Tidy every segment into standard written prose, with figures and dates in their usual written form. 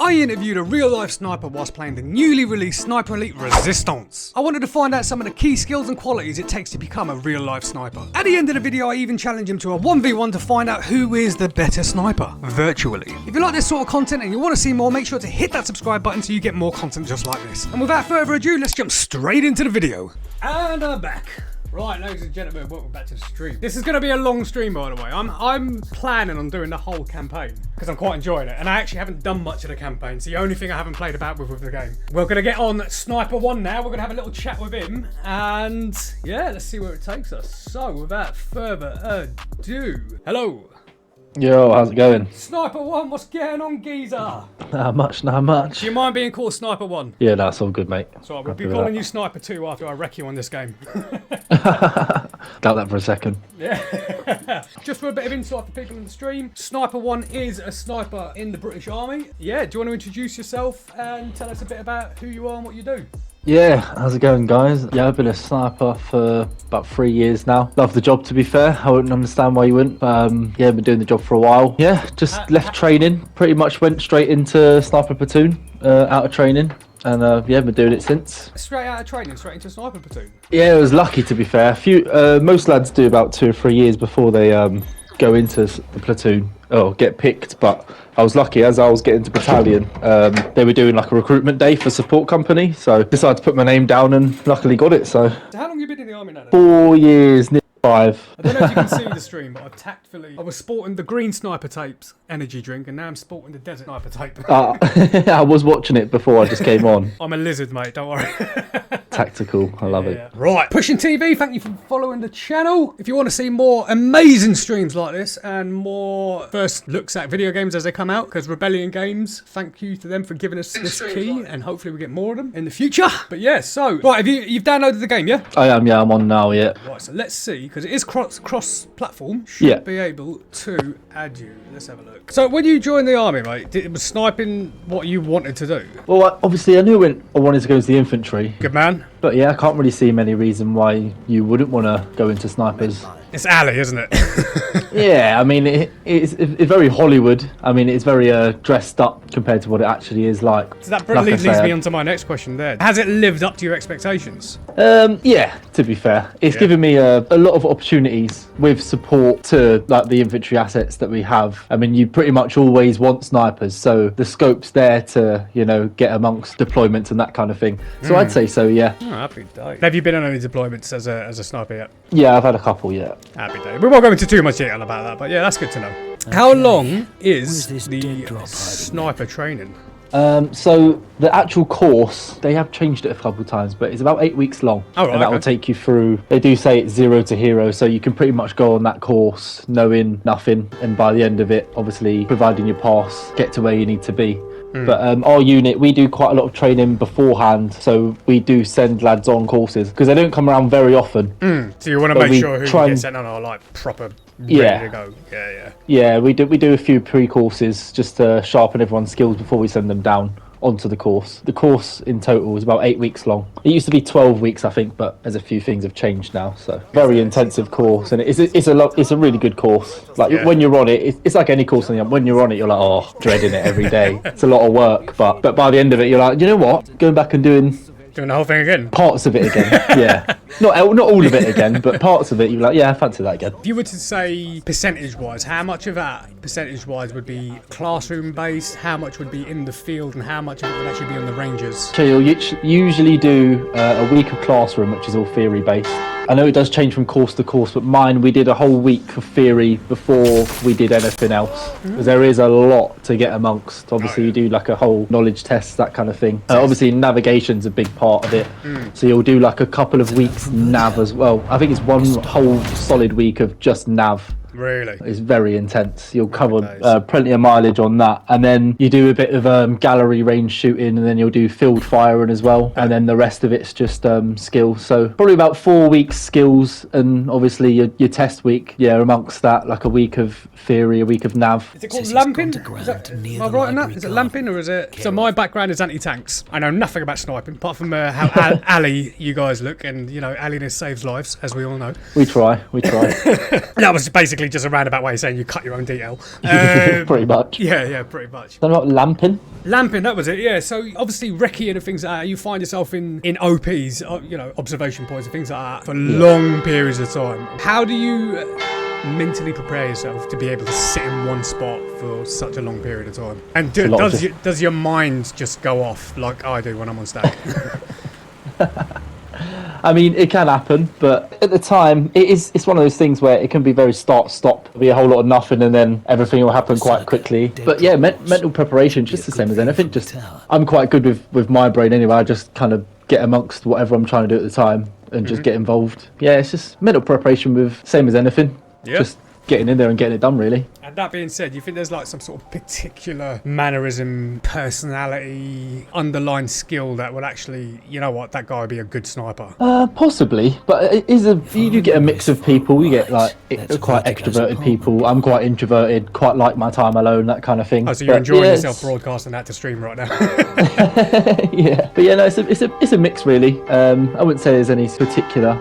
I interviewed a real-life sniper whilst playing the newly released Sniper Elite Resistance. I wanted to find out some of the key skills and qualities it takes to become a real-life sniper. At the end of the video, I even challenged him to a 1v1 to find out who is the better sniper, virtually. If you like this sort of content and you want to see more, make sure to hit that subscribe button so you get more content just like this. And without further ado, let's jump straight into the video. And I'm back. Right, ladies and gentlemen, welcome back to the stream. This is going to be a long stream, by the way. I'm planning on doing the whole campaign because I'm quite enjoying it, and I actually haven't done much of the campaign. It's the only thing I haven't played about with the game. We're going to get on Sniper 1 now. We're going to have a little chat with him, and yeah, let's see where it takes us. So, without further ado, hello. Yo, how's it going? Sniper 1, what's going on, geezer? Not much, not much. Do you mind being called Sniper 1? Yeah, that's all good, mate. So we'll be calling you Sniper 2 after I wreck you on this game. Doubt that for a second. Yeah. Just for a bit of insight for people in the stream, Sniper 1 is a sniper in the British Army. Yeah, do you want to introduce yourself and tell us a bit about who you are and what you do? Yeah, how's it going, guys? Yeah, I've been a sniper for about 3 years now. Love the job, to be fair. I wouldn't understand why you wouldn't. Yeah, I've been doing the job for a while. Yeah, just left training. Pretty much went straight into sniper platoon, out of training. And yeah, been doing it since. Straight out of training, straight into sniper platoon? Yeah, I was lucky, to be fair. Most lads do about 2 or 3 years before they go into the platoon or get picked, but I was lucky. As I was getting to battalion, they were doing like a recruitment day for support company, so decided to put my name down and luckily got it. So how long have you been in the army now then? 4 years, nearly 5. I don't know if you can see the stream, but I was sporting the green sniper tapes energy drink, and now I'm sporting the desert sniper tape. I was watching it before I just came on. I'm a lizard, mate, don't worry. Tactical, I love it. Right, Pushing TV, thank you for following the channel. If you want to see more amazing streams like this and more first looks at video games as they come out, because Rebellion Games, thank you to them for giving us this key, and hopefully we get more of them in the future. But yeah, so, right, you've downloaded the game, yeah? I am, yeah, I'm on now, yeah. Right, so let's see, because it is cross-platform, should be able to add you. Let's have a look. So when you joined the army, mate, was sniping what you wanted to do? Well, obviously I knew when I wanted to go into the infantry. Good man. But yeah, I can't really see many reason why you wouldn't want to go into snipers. It's Ali, isn't it? Yeah, I mean, it's very Hollywood. I mean, it's very dressed up compared to what it actually is like. So that leads me on to my next question there. Has it lived up to your expectations? Yeah, to be fair. It's given me a lot of opportunities with support to like the infantry assets that we have. I mean, you pretty much always want snipers, so the scope's there to, you know, get amongst deployments and that kind of thing. So I'd say so, yeah. Oh, happy day. Have you been on any deployments as a sniper yet? Yeah, I've had a couple, yeah. Happy day. We won't go into too much detail about that, but yeah, that's good to know. Okay. How long is the sniper training? So the actual course, they have changed it a couple of times, but it's about 8 weeks long. Oh, right, and that will take you through, they do say it's 0 to hero, so you can pretty much go on that course knowing nothing, and by the end of it, obviously, providing your pass, get to where you need to be. But our unit, we do quite a lot of training beforehand, so we do send lads on courses because they don't come around very often. So you want to make sure who you get sent on are like proper ready to go. Yeah, we do a few pre-courses just to sharpen everyone's skills before we send them down onto the course. The course in total is about 8 weeks long. It used to be 12 weeks, I think, but there's a few things have changed now. So very intensive course, and it's a really good course. Like when you're on it, it's like any course. When you're on it, you're like, oh, dreading it every day. It's a lot of work, but by the end of it, you're like, you know what? Going back and doing the whole thing again. Parts of it again. Yeah. Not all of it again, but parts of it, you're like, yeah, I fancy that again. If you were to say percentage-wise, how much of that percentage-wise would be classroom-based, how much would be in the field, and how much of it would actually be on the ranges? So you'll usually do a week of classroom, which is all theory-based. I know it does change from course to course, but mine, we did a whole week of theory before we did anything else. Because there is a lot to get amongst. Obviously, you do like a whole knowledge test, that kind of thing. Obviously, navigation's a big part of it. So you'll do like a couple of weeks nav as well. I think it's one whole solid week of just nav. Really? It's very intense. You'll cover plenty of mileage on that. And then you do a bit of gallery range shooting, and then you'll do field firing as well. And then the rest of it's just skills. So probably about 4 weeks skills, and obviously your test week, amongst that, like a week of theory, a week of nav. Is it called lamping? Am I right on that? Is it lamping, or is it... So my background is anti-tanks. I know nothing about sniping, apart from how Ali you guys look, and, you know, Aliness saves lives, as we all know. We try. That was basically basically just a roundabout way of saying you cut your own detail. Pretty much. Yeah, pretty much. Something about lamping. Lamping, that was it, yeah. So obviously recce and things like that, you find yourself in OPs, observation points and things like that for long periods of time. How do you mentally prepare yourself to be able to sit in one spot for such a long period of time? And does your mind just go off like I do when I'm on stag? I mean, it can happen, but at the time, it's one of those things where it can be very start-stop. There'll be a whole lot of nothing, and then everything will happen quite quickly. But yeah, mental preparation, just the same as anything. I'm quite good with my brain anyway. I just kind of get amongst whatever I'm trying to do at the time and just get involved. Yeah, it's just mental preparation with same as anything. Yeah. Just getting in there and getting it done, really. And that being said, you think there's like some sort of particular mannerism, personality, underlying skill that will actually, you know what, that guy would be a good sniper? Possibly, but you do get a mix of people. You get like quite extroverted people. I'm quite introverted, quite like my time alone, that kind of thing. Oh, so you're enjoying yourself broadcasting that to stream right now? Yeah, but yeah, no, it's a mix really. I wouldn't say there's any particular.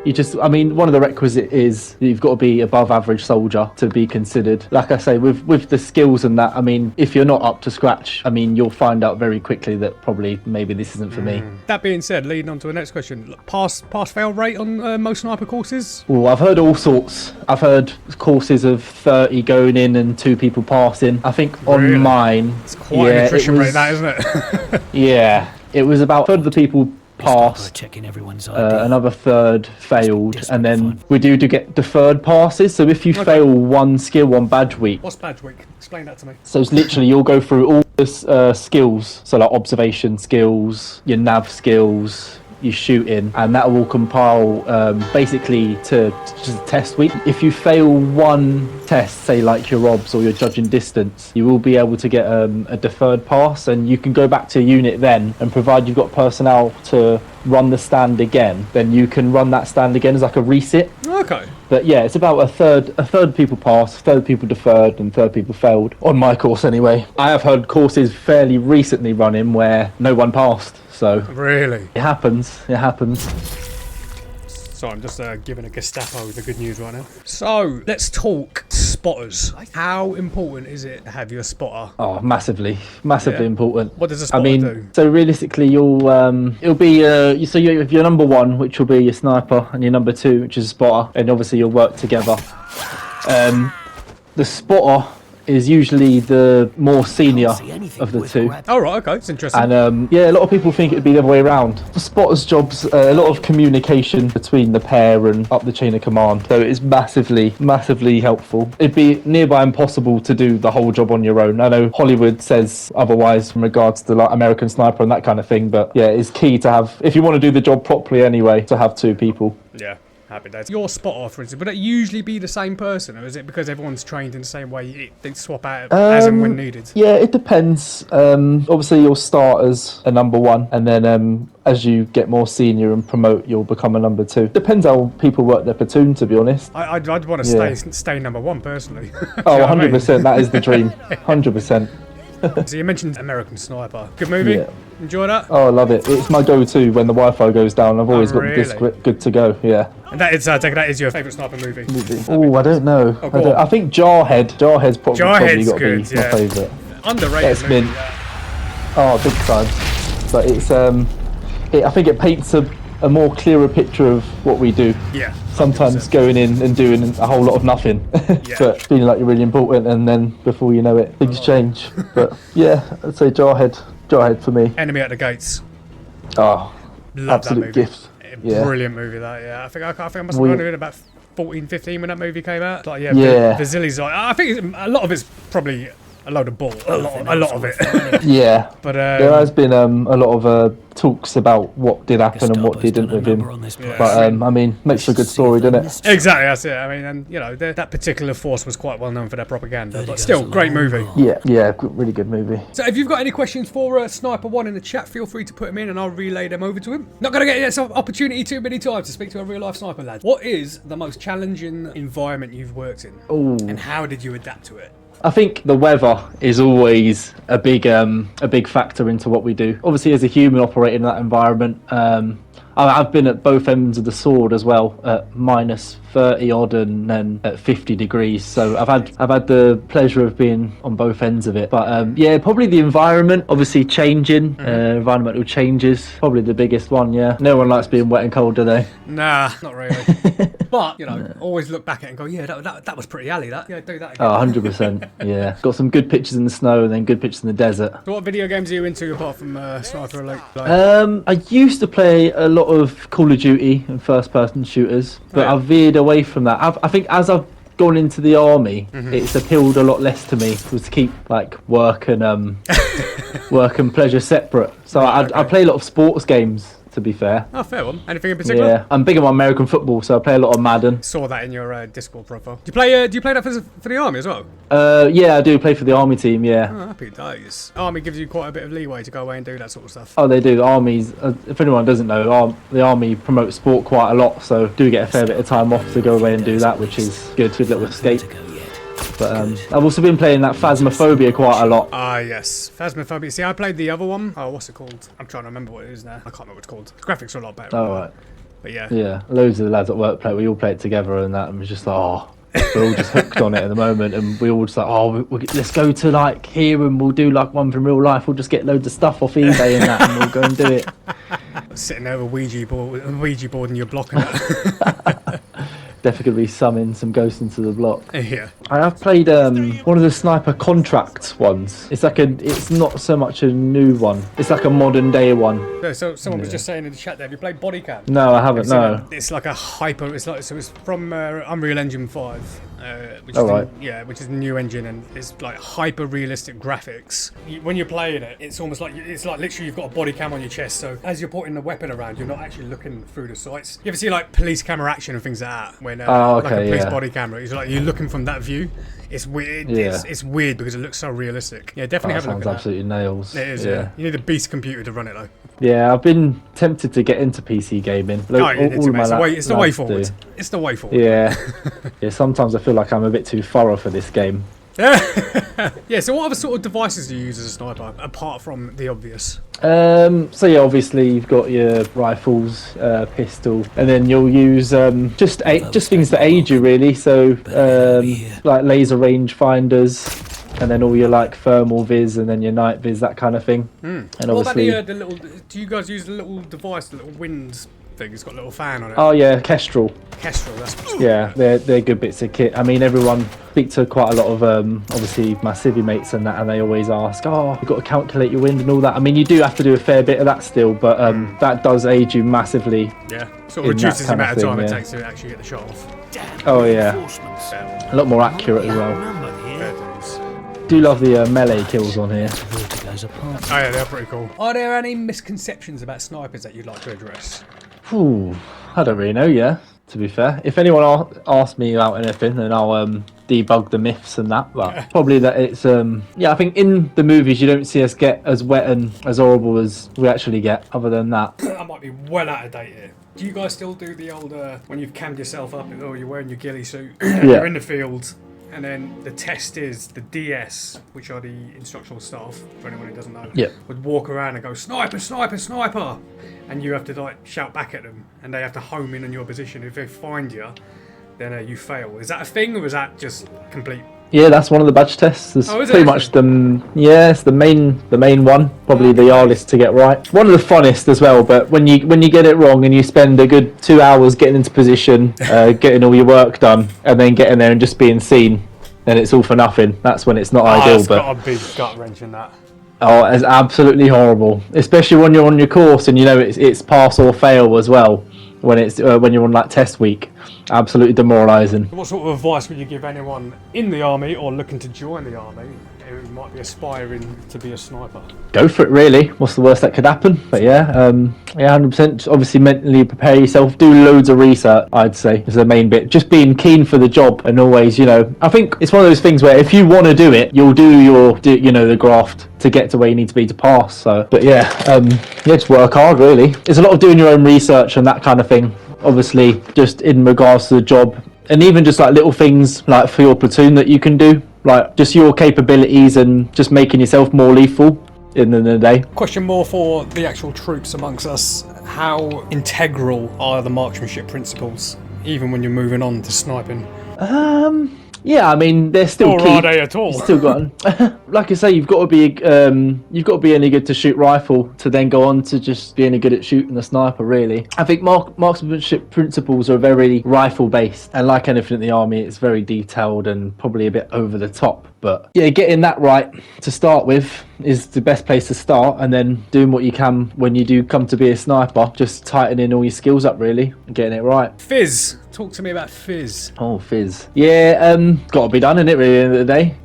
One of the requisites is that you've got to be above average soldier to be considered. Like I say, with the skills and that, I mean, if you're not up to scratch, I mean, you'll find out very quickly that probably maybe this isn't for me. That being said, leading on to the next question, pass-fail rate on most sniper courses? Well, I've heard all sorts. I've heard courses of 30 going in and 2 people passing. I think on mine... It's quite an attrition rate, that, isn't it? Yeah, it was about a third of the people passed, another third failed, and then we do get deferred passes. So if you fail one skill on badge week... What's badge week? Explain that to me. So it's literally you'll go through all the skills, so like observation skills, your nav skills, your shooting, and that will compile basically to just a test week. If you fail one test, say like your obs or your judging distance, you will be able to get a deferred pass, and you can go back to your unit then, and provide you've got personnel to run the stand again, then you can run that stand again as like a resit. Okay. But yeah, it's about a third people passed, a third people deferred, and third people failed. On my course anyway. I have heard courses fairly recently running where no one passed. So really, it happens. So I'm just giving a Gestapo the good news right now. So let's talk spotters. How important is it to have your spotter? Oh, massively important. What does a spotter do? So realistically, it'll be so you have your number 1, which will be your sniper, and your number 2, which is a spotter, and obviously you'll work together. The spotter is usually the more senior of the 2. Oh, right, okay, it's interesting. And yeah, a lot of people think it'd be the other way around. The spotter's job's a lot of communication between the pair and up the chain of command, so it's massively helpful. It'd be nearby impossible to do the whole job on your own. I know Hollywood says otherwise in regards to like American Sniper and that kind of thing, but yeah, it's key to have, if you want to do the job properly anyway, to have 2 people. Yeah. Happy days. Your spotter, for instance, would it usually be the same person, or is it because everyone's trained in the same way, they swap out as and when needed? Yeah, it depends. Obviously, you'll start as a number 1, and then as you get more senior and promote, you'll become a number 2. Depends how people work their platoon, to be honest. I'd want to stay number 1 personally. Oh, 100%. That is the dream. 100%. So you mentioned American Sniper. Good movie? Yeah. Enjoy that? Oh, I love it. It's my go-to when the Wi-Fi goes down. I've always got the disc good to go, yeah. And that is, that is your favourite sniper movie? Oh, I don't know. I think Jarhead's probably got to be my favourite. Underrated movie, Oh, big time. But it's, I think it paints a more clearer picture of what we do. Yeah. 100%. Sometimes going in and doing a whole lot of nothing, but feeling like you're really important, and then before you know it, things change. But yeah, I'd say Jarhead for me. Enemy at the Gates. Oh, love absolute gift. Brilliant movie that. Yeah, I think I must have gone in about 14, 15 when that movie came out. Like Vasili's like, I think a lot of it's probably a load of bull. A lot of it. Yeah. But there has been a lot of talks about what did happen and what didn't with him. But I mean, makes for a good story, doesn't it? Exactly, that's it. I mean, and you know, that particular force was quite well known for their propaganda, but still, great movie. Yeah, really good movie. So if you've got any questions for Sniper One in the chat, feel free to put them in and I'll relay them over to him. Not going to get this opportunity too many times to speak to a real life sniper lad. What is the most challenging environment you've worked in? Ooh. And how did you adapt to it? I think the weather is always a big factor into what we do. Obviously, as a human operating in that environment, I've been at both ends of the sword as well, at minus 30 odd and then at 50 degrees. So I've had the pleasure of being on both ends of it. But yeah, probably the environment, obviously changing, environmental changes, probably the biggest one. Yeah, no one likes being wet and cold, do they? Nah, not really. But you know, always look back at it and go, yeah, that was pretty alley. That, yeah, do that again. Oh, 100%. Yeah, got some good pictures in the snow and then good pictures in the desert. So what video games are you into apart from Sniper Elite? I used to play a lot of Call of Duty and first-person shooters, but I've veered away from that. I think as I've gone into the army, it's appealed a lot less to me to keep like work and pleasure separate. So I play a lot of sports games. To be fair. Oh, fair one. Anything in particular? Yeah, I'm big on American football, so I play a lot of Madden. Saw that in your Discord profile. Do you play that for the army as well? Yeah, I do play for the army team. Yeah. Oh, happy days. Army gives you quite a bit of leeway to go away and do that sort of stuff. Oh, they do. The armies. If anyone doesn't know, the army promotes sport quite a lot, so do get a fair bit of time off to go away and do that, which is good. Good little escape. But I've also been playing that Phasmophobia quite a lot. Ah, yes. Phasmophobia. See, I played the other one. Oh, what's it called? I'm trying to remember what it is now. I can't remember what it's called. The graphics are a lot better. Oh, right. But yeah. Yeah, loads of the lads at work play. We all play it together and that, and we're just like, oh, we're all just hooked on it at the moment. And we all just like, oh, let's go to like here and we'll do like one from real life. We'll just get loads of stuff off eBay and that, and we'll go and do it. Sitting there with a Ouija board and you're blocking it. Definitely summon some ghosts into the block. Yeah. I have played one of the sniper contracts ones. It's not so much a new one. It's like a modern day one. So someone was just saying in the chat there, have you played Body Cam? No, I haven't. No. It's like a hyper. It's from Unreal Engine 5, which is the new engine, and it's like hyper realistic graphics. When you're playing it, it's almost like literally you've got a body cam on your chest. So as you're putting the weapon around, you're not actually looking through the sights. You ever see like police camera action and things like that? When like a police body camera, you're looking from that view. It's weird. Yeah. It's weird because it looks so realistic. Yeah, definitely have a look at that. Sounds absolutely nails. It is. Yeah. You need a beast computer to run it though. Yeah, I've been tempted to get into PC gaming. It's the way forward. It's the way forward. Yeah. Yeah. Sometimes I feel like I'm a bit too thorough for this game. Yeah, so what other sort of devices do you use as a sniper, apart from the obvious? So yeah, obviously you've got your rifles, pistol, and then you'll use just things that aid you really. So like laser range finders, and then all your like thermal vis, and then your night vis, that kind of thing. And obviously, what about the little? Do you guys use the little device, the little wind thing? It's got a little fan on it. Oh yeah, Kestrel. Kestrel, that's what's yeah, they're good bits of kit. I mean, everyone speak to quite a lot of obviously my civvy mates and that, and they always ask, oh, you've got to calculate your wind and all that. I mean, you do have to do a fair bit of that still, but that does aid you massively. Yeah, sort of reduces the amount of time it takes to actually get the shot off. Oh yeah, a lot more accurate as well. Do love the melee kills on here. Oh yeah, they're pretty cool. Are there any misconceptions about snipers that you'd like to address? Ooh, I don't really know, yeah, to be fair. If anyone asks me about anything, then I'll debug the myths and that. But probably that it's, yeah, I think in the movies you don't see us get as wet and as horrible as we actually get, other than that. I might be well out of date here. Do you guys still do the old, when you've cammed yourself up, or you're wearing your ghillie suit, you're in the field, and then the test is the DS, which are the instructional staff, for anyone who doesn't know, would walk around and go, sniper, sniper, sniper! And you have to like shout back at them, and they have to home in on your position. If they find you, then you fail. Is that a thing, or is that just complete? Yeah, that's one of the badge tests. It's pretty much it's the main one, probably the hardest to get right. One of the funnest as well, but when you get it wrong and you spend a good 2 hours getting into position, getting all your work done, and then getting there and just being seen, then it's all for nothing. That's when it's not ideal. It's got a big gut wrench in that. Oh, it's absolutely horrible, especially when you're on your course and you know it's pass or fail as well. When you're on like test week, absolutely demoralising. What sort of advice would you give anyone in the army or looking to join the army who might be aspiring to be a sniper? Go for it, really. What's the worst that could happen? But yeah, 100%. Obviously, mentally prepare yourself. Do loads of research. I'd say is the main bit. Just being keen for the job, and always, I think it's one of those things where if you want to do it, you'll do the graft to get to where you need to be to pass. So, but yeah, just work hard. Really, there's a lot of doing your own research and that kind of thing. Obviously, just in regards to the job, and even just like little things like for your platoon that you can do, like just your capabilities and just making yourself more lethal. in the day. Question more for the actual troops amongst us. How integral are the marksmanship principles, even when you're moving on to sniping? Yeah, I mean they're still Or key. are they at all? You've still got, like I say, you've got to be any good to shoot rifle to then go on to just be any good at shooting the sniper. Really, I think marksmanship principles are very rifle based, and like anything in the army, it's very detailed and probably a bit over the top. But yeah, getting that right to start with is the best place to start, and then doing what you can when you do come to be a sniper, just tightening all your skills up really and getting it right. Fizz. Talk to me about Fizz. Oh, Fizz. Yeah, got to be done, innit, really, at the end of the day.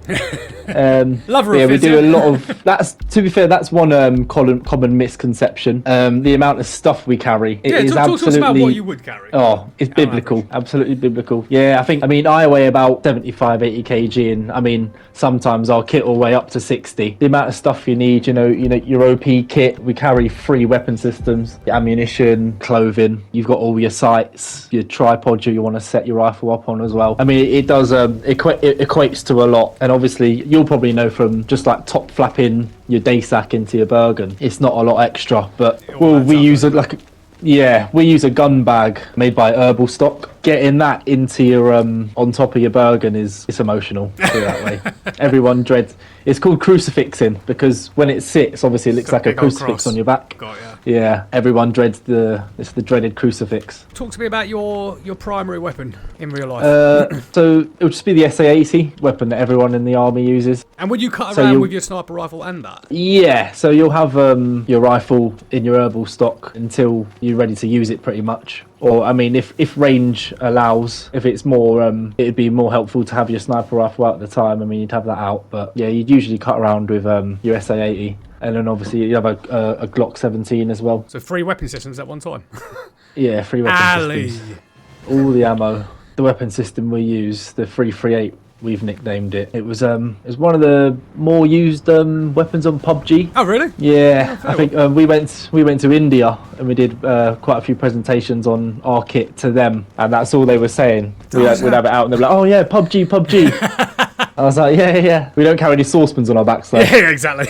Lover of yeah, Fizz, we do a lot of... That's, to be fair, that's one common misconception. The amount of stuff we carry. It is talk to us absolutely... about what you would carry. Oh, it's biblical. Absolutely biblical. Yeah, I weigh about 75, 80 kg, and I mean, sometimes our kit will weigh up to 60. The amount of stuff you need, you know, your OP kit, we carry 3 weapon systems, your ammunition, clothing, you've got all your sights, your tripod you want to set your rifle up on as well. I mean, it does it equates to a lot, and obviously you'll probably know from just like top flapping your day sack into your Bergen, it's not a lot extra, but we use a gun bag made by Herbal Stock. Getting that into your on top of your Bergen it's emotional. Put it that way. Everyone dreads. It's called crucifixing because when it sits, obviously it looks like a crucifix on your back. Got ya. Yeah, everyone dreads the dreaded crucifix. Talk to me about your primary weapon in real life. So it would just be the SA-80 weapon that everyone in the army uses. And would you cut around with your sniper rifle and that? Yeah, so you'll have your rifle in your Herbal Stock until you're ready to use it pretty much. Or, I mean, if range allows, if it's more, it'd be more helpful to have your sniper rifle out at the time. I mean, you'd have that out. But, yeah, you'd usually cut around with your SA-80. And then, obviously, you have a Glock 17 as well. So 3 weapon systems at one time? Yeah, 3 weapon systems. All the ammo. The weapon system we use, the 338, we've nicknamed it. It was one of the more used weapons on PUBG. Oh really? Yeah, I think we went to India and we did quite a few presentations on our kit to them, and that's all they were saying. We'd have it out and they're like, "Oh yeah, PUBG." I was like, yeah. We don't carry any saucepans on our backs though. Yeah, exactly.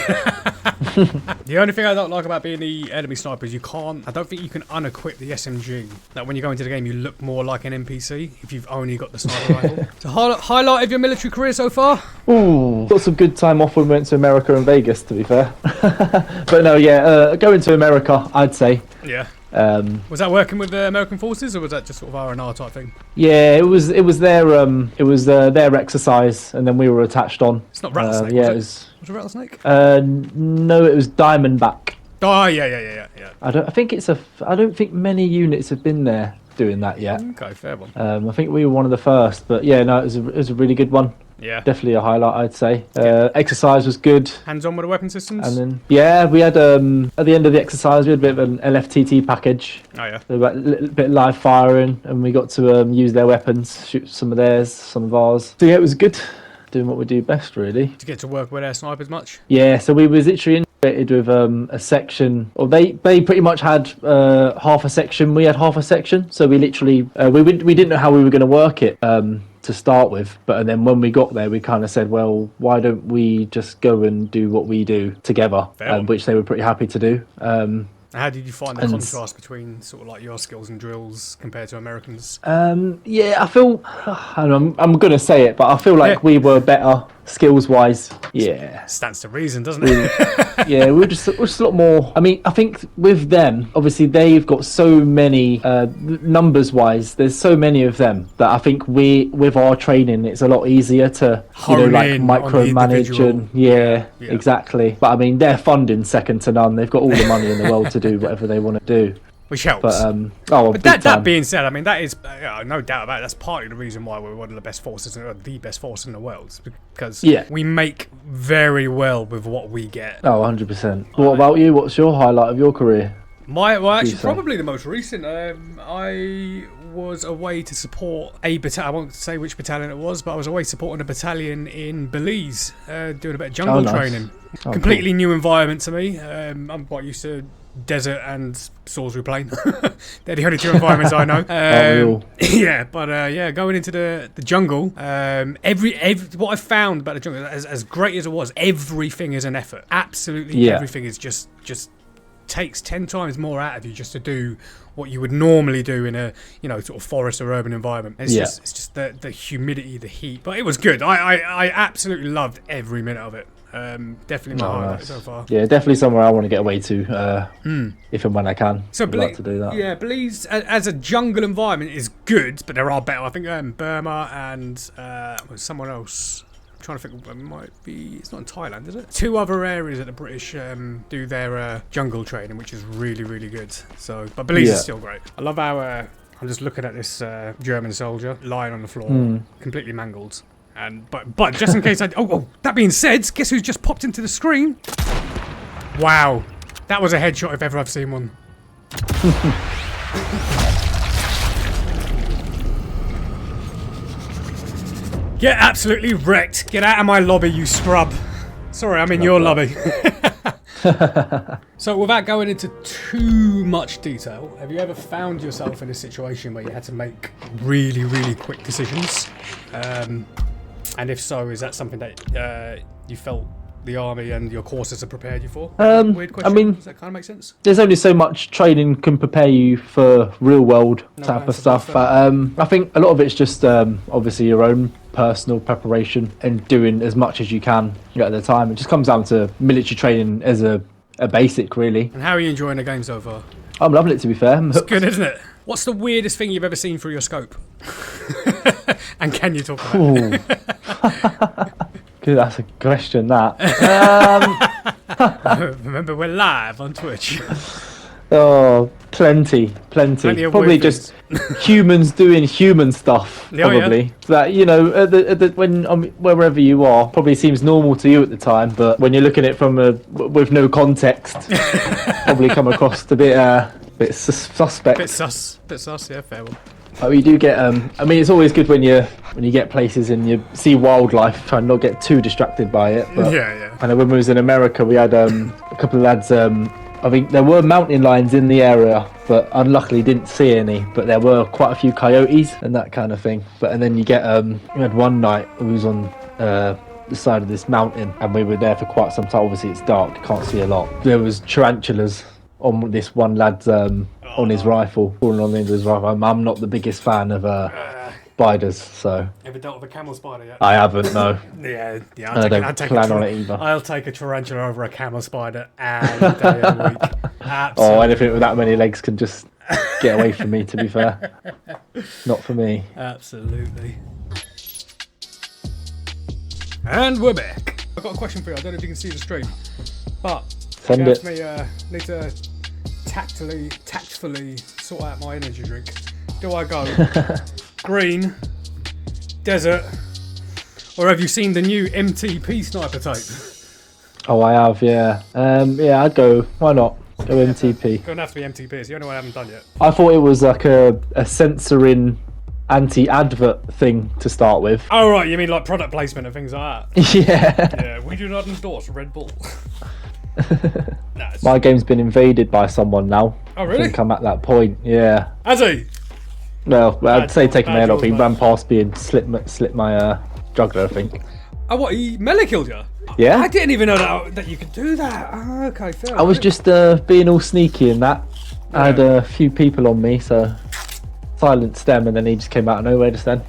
The only thing I don't like about being the enemy sniper is I don't think you can unequip the SMG. That when you go into the game, you look more like an NPC if you've only got the sniper rifle. So highlight of your military career so far? Ooh, got some good time off when we went to America and Vegas, to be fair. But no, yeah, going to America, I'd say. Yeah. Was that working with the American forces, or was that just sort of R&R type thing? Yeah, it was their exercise, and then we were attached on. It's not rattlesnake. Was it rattlesnake? No, it was Diamondback. Oh yeah. I don't think many units have been there doing that yet. Okay, fair one. I think we were one of the first, but yeah, no, it was a really good one. Yeah, definitely a highlight, I'd say. Exercise was good. Hands on with the weapon systems. And then we had at the end of the exercise we had a bit of an LFTT package. Oh yeah. So a little bit of live firing, and we got to use their weapons, shoot some of theirs, some of ours. So yeah, it was good. Doing what we do best, really. Did you get to work with air snipers much? Yeah, so we was literally integrated with a section, or they pretty much had half a section. We had half a section, so we literally we didn't know how we were going to work it to start with, but then when we got there, we kind of said, well, why don't we just go and do what we do together, which they were pretty happy to do. How did you find the contrast between sort of like your skills and drills compared to Americans? Yeah, I feel, I'm going to say it, but I feel like we were better skills-wise. Yeah. Stands to reason, doesn't it? Yeah, we're just a lot more. I mean, I think with them, obviously they've got so many, numbers-wise, there's so many of them that I think with our training, it's a lot easier to, micromanage and yeah, exactly. But I mean, their funding's second to none. They've got all the money in the world to do whatever they want to do. Which helps. But that being said, I mean, that is no doubt about it. That's partly the reason why we're one of the best forces, the best force in the world, because we make very well with what we get. Oh, 100%. What about you? What's your highlight of your career? Actually, probably the most recent. I was away to support a battalion. I won't say which battalion it was, but I was away supporting a battalion in Belize, doing a bit of jungle training. Completely new environment to me. I'm quite used to desert and Salisbury Plain. They're the only two environments I know. Yeah, but yeah, going into the jungle, every what I found about the jungle, as great as it was, everything is an effort. Absolutely everything is just takes 10 times more out of you just to do what you would normally do in a sort of forest or urban environment. It's just the humidity, the heat. But it was good. I absolutely loved every minute of it. Definitely my highlight so far. Yeah, definitely somewhere I want to get away to if and when I can. So I'd like to do that. Yeah, Belize as a jungle environment is good, but there are better. I think Burma and someone else. I'm trying to think, it might be. It's not in Thailand, is it? 2 other areas that the British do their jungle training, which is really, really good. So, but Belize is still great. I love how I'm just looking at this German soldier lying on the floor, completely mangled. And but just in case that being said, guess who's just popped into the screen? Wow, that was a headshot if ever I've seen one. Get absolutely wrecked. Get out of my lobby, you scrub. Sorry, I'm in your lobby. So without going into too much detail, have you ever found yourself in a situation where you had to make really, really quick decisions? And if so, is that something that you felt the army and your courses have prepared you for? Weird question. I mean, does that kind of make sense? There's only so much training can prepare you for real world type of stuff. But I think a lot of it's just obviously your own personal preparation and doing as much as you can at the time. It just comes down to military training as a basic, really. And how are you enjoying the game so far? I'm loving it, to be fair. It's good, isn't it? What's the weirdest thing you've ever seen through your scope? And can you talk about it? Good, that's a question, that. Remember, we're live on Twitch. Oh, plenty. Probably just humans doing human stuff. Probably that when wherever you are, probably seems normal to you at the time, but when you're looking at it from with no context, probably come across a bit suspect. Bit sus, yeah, fair one. Oh, you do get. I mean, it's always good when you get places and you see wildlife. Try and not get too distracted by it. But yeah. I know when we was in America, we had a couple of lads. I think there were mountain lions in the area, but unluckily didn't see any. But there were quite a few coyotes and that kind of thing. And then you get. We had one night. We was on the side of this mountain, and we were there for quite some time. Obviously, it's dark. Can't see a lot. There was tarantulas on this one lad's on his rifle, falling on the end of his rifle. I'm not the biggest fan of spiders, so. Ever dealt with a camel spider yet? I haven't, no. yeah. I don't plan on it either. I'll take a tarantula over a camel spider any day of the week. Absolutely. Oh, anything with that many legs can just get away from me, to be fair. Not for me. Absolutely. And we're back. I've got a question for you. I don't know if you can see the stream, but Send it. Need to tactfully sort out my energy drink. Do I go green, desert, or have you seen the new MTP sniper tape? Oh, I have, yeah. Yeah, I'd go. Why not? Go MTP. Gonna have to be MTP. It's the only one I haven't done yet. I thought it was like a censoring anti-advert thing to start with. Oh right, you mean like product placement and things like that? Yeah, we do not endorse Red Bull. My game's been invaded by someone now. Oh really? I think I'm at that point, yeah. Has he? Well, I'd say taking my head off. He ran past me and slit my jugular, I think. Oh what, he melee killed you? Yeah. I didn't even know that you could do that. Oh, okay, fair. I was just being all sneaky in that. I had a few people on me, so silenced them, and then he just came out of nowhere just then.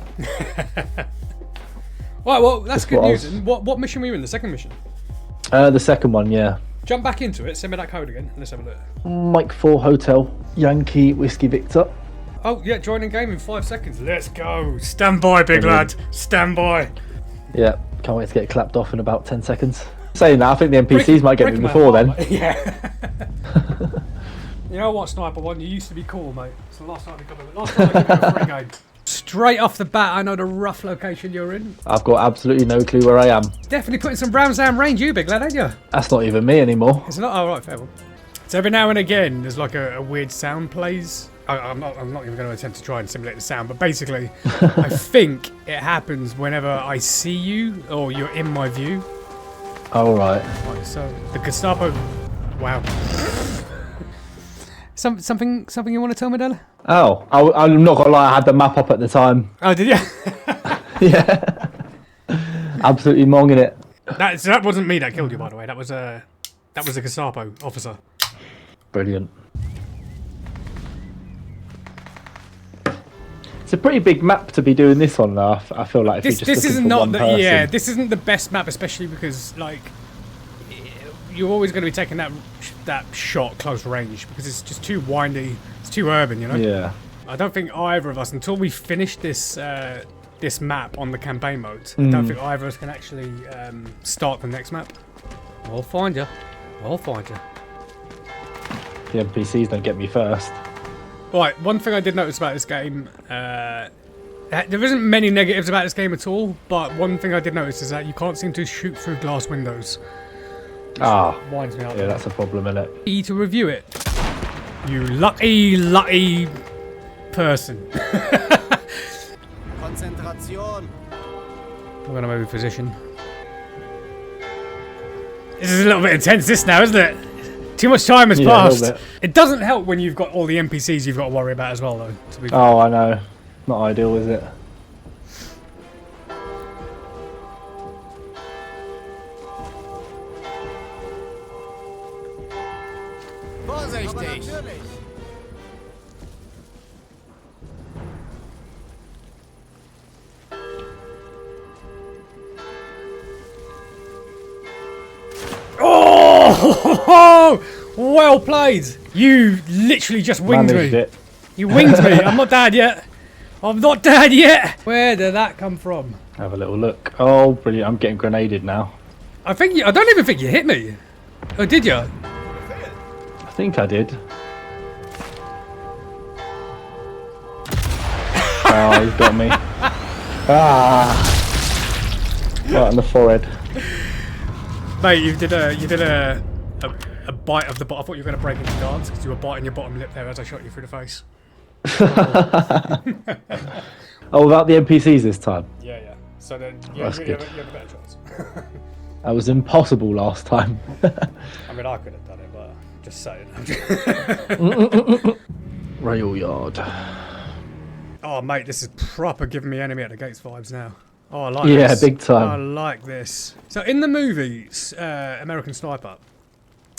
Right, well, that's good news. What mission were you in? The second mission? The second one, yeah. Jump back into it. Send me that code again. Let's have a look. Mike 4 Hotel Yankee Whiskey Victor. Oh yeah, joining game in 5 seconds. Let's go. Stand by, big lad. Stand by. Yeah, can't wait to get clapped off in about 10 seconds. Saying that, I think the NPCs might get me before then. Yeah. You know what, Sniper One? You used to be cool, mate. It's the last time I gave you a free game. Straight off the bat, I know the rough location you're in. I've got absolutely no clue where I am. Definitely putting some rounds down range, you big lad, ain't you? That's not even me anymore. It's not. Oh right, fair one. So every now and again, there's like a weird sound plays. I'm not even going to attempt to try and simulate the sound, but basically, I think it happens whenever I see you or you're in my view. Oh right. Right, so the Gestapo. Wow. Something you want to tell me, Della? Oh, I'm not gonna lie. I had the map up at the time. Oh, did you? Yeah. Absolutely monging it. That wasn't me that killed you, by the way. That was a Gestapo officer. Brilliant. It's a pretty big map to be doing this on, though. I feel like if you're just looking for one person. Yeah, this isn't the best map, especially because like you're always going to be taking that shot close range because it's just too windy. It's too urban, you know. Yeah. I don't think either of us, until we finish this this map on the campaign mode, I don't think either of us can actually start the next map. I'll find you. I'll find you. The NPCs don't get me first. Right, one thing I did notice about this game, there isn't many negatives about this game at all, but one thing I did notice is that you can't seem to shoot through glass windows. Winds me out. Yeah, that's a problem, isn't it? E to review it. You lucky person. Konzentration. We're gonna move position. This is a little bit intense, this now, isn't it? Too much time has passed. It doesn't help when you've got all the NPCs you've got to worry about as well, though. To be fair. Oh, I know. Not ideal, is it? Vorsichtig. Oh! Well played! You literally just winged me. It. You winged me. I'm not dead yet. I'm not dead yet. Where did that come from? Have a little look. Oh, brilliant! I'm getting grenaded now. I don't even think you hit me. Oh, did you? I think I did. Oh, he's got me. Right on the forehead. Mate, you did a bite of the bottom. I thought you were going to break into dance because you were biting your bottom lip there as I shot you through the face. Oh, without the NPCs this time? Yeah. So then, you have a better chance. That was impossible last time. I mean, I could have done it, but just saying. Rail yard. Oh, mate, this is proper giving me enemy at the gates vibes now. Oh, I like this. Yeah, big time. I like this. So in the movies, American Sniper,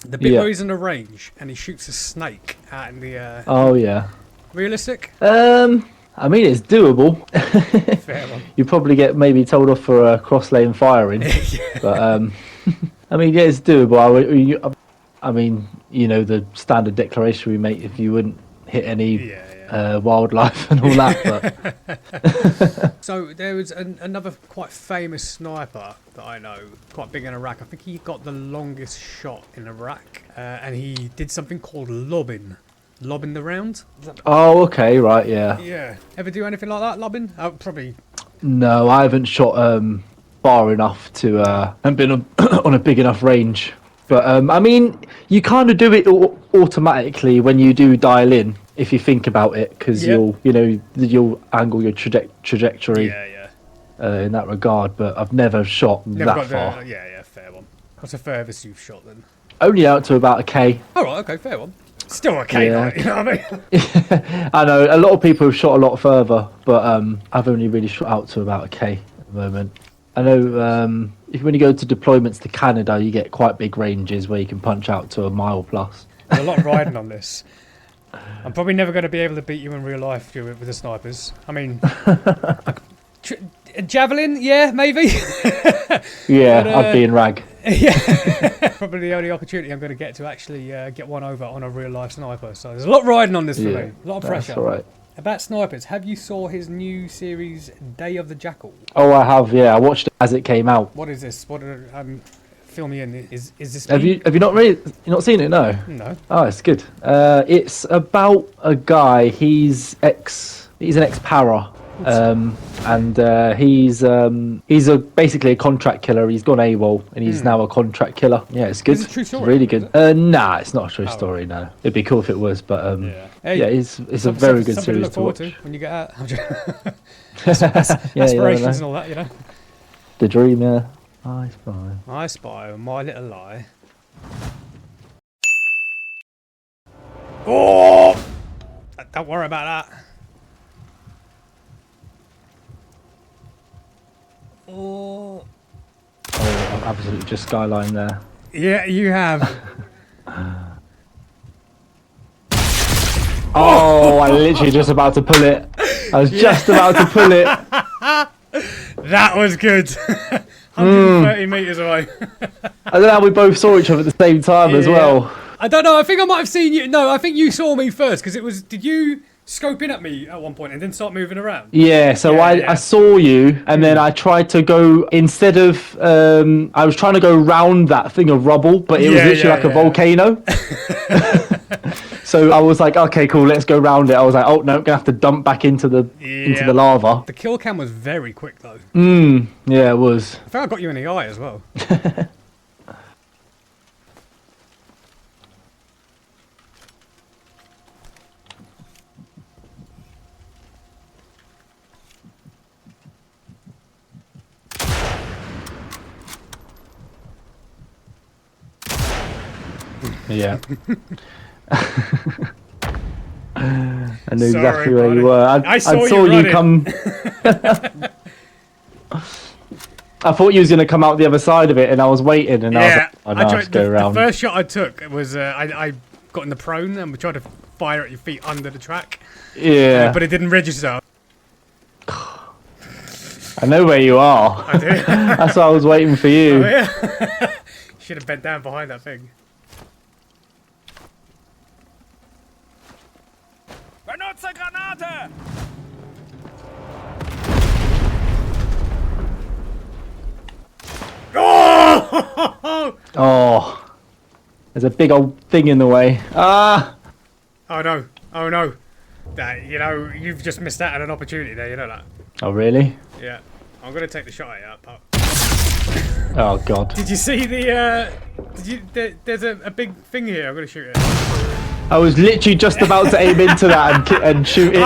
the bit where he's in the range and he shoots a snake out in the... Oh, yeah. Realistic? I mean, it's doable. Fair one. You probably get maybe told off for cross-lane firing. But, I mean, yeah, it's doable. I mean, you know, the standard declaration we make if you wouldn't hit any wildlife and all that. But So there was another quite famous sniper that I know, quite big in Iraq. I think he got the longest shot in Iraq, and he did something called lobbing the round. oh, okay, right, yeah. Yeah. Ever do anything like that, lobbing? Oh, probably. No, I haven't shot far enough to haven't been on a big enough range. But I mean, you kind of do it automatically when you do dial in, if you think about it, because you'll angle your trajectory in that regard. But I've never shot that far. Yeah, fair one. What's the furthest you've shot then? Only out to about a K. All right, okay, fair one. Still a K, right? You know what I mean? I know a lot of people have shot a lot further, but I've only really shot out to about a K at the moment. I know when you go to deployments to Canada, you get quite big ranges where you can punch out to a mile plus. There's a lot of riding on this. I'm probably never going to be able to beat you in real life with the snipers. I mean, javelin, yeah, maybe. Yeah, but, I'd be in rag. Yeah, probably the only opportunity I'm going to get to actually get one over on a real life sniper. So there's a lot riding on this for me. A lot of pressure. That's all right. About snipers, have you saw his new series, Day of the Jackal? Oh, I have. Yeah, I watched it as it came out. What is this? What fill me in. Is this? Have you not seen it? No. No. Oh, it's good. It's about a guy. He's an ex-para. And he's basically a contract killer. He's gone AWOL and he's now a contract killer. Yeah, it's good. Is it a true story? It's really good. Nah, it's not a true story. No, it'd be cool if it was, but it's a very good series to watch. When you get out. Yeah, aspirations and all that, you know. The dream, yeah. I spy my little lie. Oh! Don't worry about that. Oh. Oh, I've absolutely just skyline there. Yeah, you have. Oh, I literally just about to pull it. I was just about to pull it. That was good. 130 meters away. I don't know how we both saw each other at the same time as well. I don't know. I think I might have seen you. No, I think you saw me first because it was. Did you scope in at me at one point and then start moving around? Yeah, so I saw you, and then I tried to go, instead of, I was trying to go round that thing of rubble, but it was literally like a volcano. So I was like, okay, cool, let's go round it. I was like, oh, no, I'm going to have to dump back into the lava. The kill cam was very quick, though. Yeah, it was. I think I got you in the eye as well. Yeah. I knew exactly where you were. I saw you come. I thought you was going to come out the other side of it, and I was waiting, and I was like, oh, no, I'll just go around. The first shot I took was I got in the prone and we tried to fire at your feet under the track. Yeah. But it didn't register. I know where you are. I do. That's why I was waiting for you. Oh, yeah. Should have bent down behind that thing. Benutze Granate! Oh! Oh, there's a big old thing in the way. Ah! Oh no! Oh no! That, you know, you've just missed out on an opportunity there. You know that? Oh really? Yeah. I'm gonna take the shot at you, but. Oh god. Did you see the? There's a big thing here. I'm gonna shoot it. I was literally just about to aim into that and shoot it.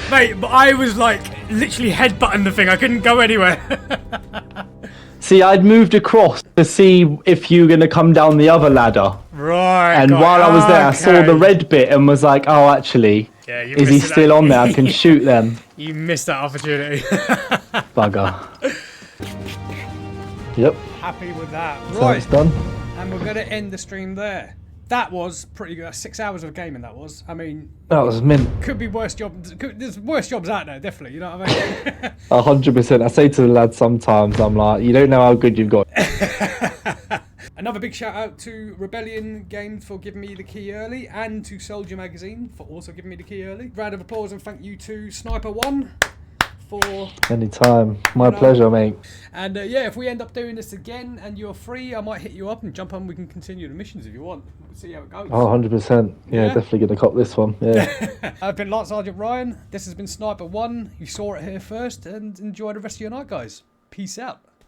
Mate, but I was like literally headbutting the thing. I couldn't go anywhere. See, I'd moved across to see if you were going to come down the other ladder. Right. And while I was there, I saw the red bit and was like, oh, actually, is he still on there? I can shoot them. You missed that opportunity. Bugger. Yep. Happy with that. So it's done. And we're going to end the stream there. That was pretty good. 6 hours of gaming, that was. I mean... That was mint. Could be worse jobs. There's worse jobs out there, definitely. You know what I mean? 100%. I say to the lads sometimes, I'm like, you don't know how good you've got. Another big shout out to Rebellion Games for giving me the key early, and to Soldier Magazine for also giving me the key early. Round of applause and thank you to Sniper1 for... Anytime. My pleasure, mate. And yeah, if we end up doing this again and you're free, I might hit you up and jump on. We can continue the missions if you want. We'll see how it goes. Oh, 100%. Yeah, definitely going to cop this one. Yeah. I've been Light Sergeant Ryan. This has been Sniper1. You saw it here first, and enjoy the rest of your night, guys. Peace out.